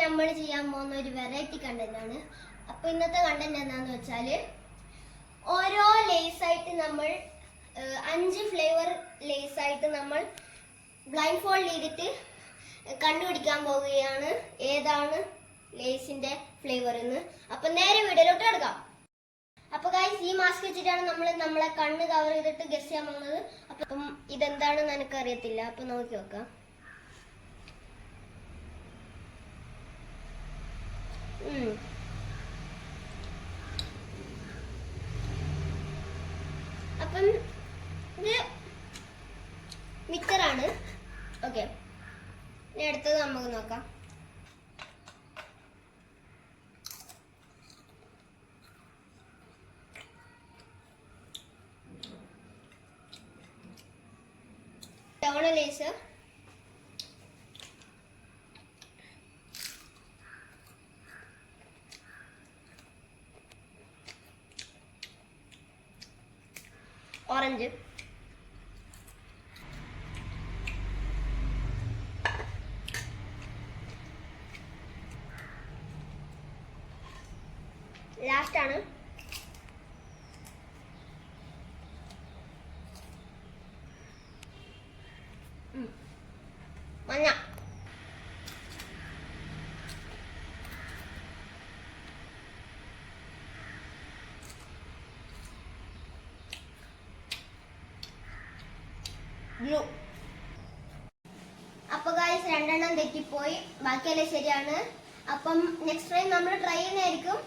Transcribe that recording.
നമ്മൾ ചെയ്യാൻ പോകുന്ന ഒരു വെറൈറ്റി കണ്ടന്റ് ആണ്. അപ്പോൾ ഇന്നത്തെ കണ്ടന്റ് എന്താണെന്ന് വെച്ചാൽ ഓരോ ലേസ് ആയിട്ട് നമ്മൾ 5 ഫ്ലേവർ ലേസ് ആയിട്ട് നമ്മൾ ബ്ലൈൻഡ് ഫോൾഡ് ചെയ്തിട്ട് കണ്ടുപിടിക്കാൻ പോവുകയാണ് ഏതാണ് ലേസിന്റെ ഫ്ലേവർ എന്ന്. അപ്പോൾ നേരെ വീഡിയോയിലോട്ട് എടുക്കാം. അപ്പോൾ ഗൈസ്, ഈ മാസ്ക് വെച്ചിട്ടാണ് നമ്മൾ നമ്മളെ കണ്ണ് കവർ ചെയ്തിട്ട് ഗസ് ചെയ്യാൻ പോകുന്നത്. അപ്പം ഇതെന്താണെന്ന് എനിക്ക് അറിയത്തില്ല. അപ്പോൾ നോക്കി നോക്കാം. അപ്പം ഇത് മിക്സറാണ്. ഓക്കെ, ഇനി അടുത്തത് നമുക്ക് നോക്കാം. ടോണ ലേസ്, ഓറഞ്ച്, ലാസ്റ്റ് ആണ് മഞ്ഞ. ബ്ലൂ. അപ്പൊ ഗൈസ്, 2 തെറ്റിപ്പോയി, ബാക്കിയെല്ലാം ശരിയാണ്. അപ്പം നെക്സ്റ്റ് ടൈം നമ്മൾ ട്രൈ ചെയ്യുന്നതായിരിക്കും.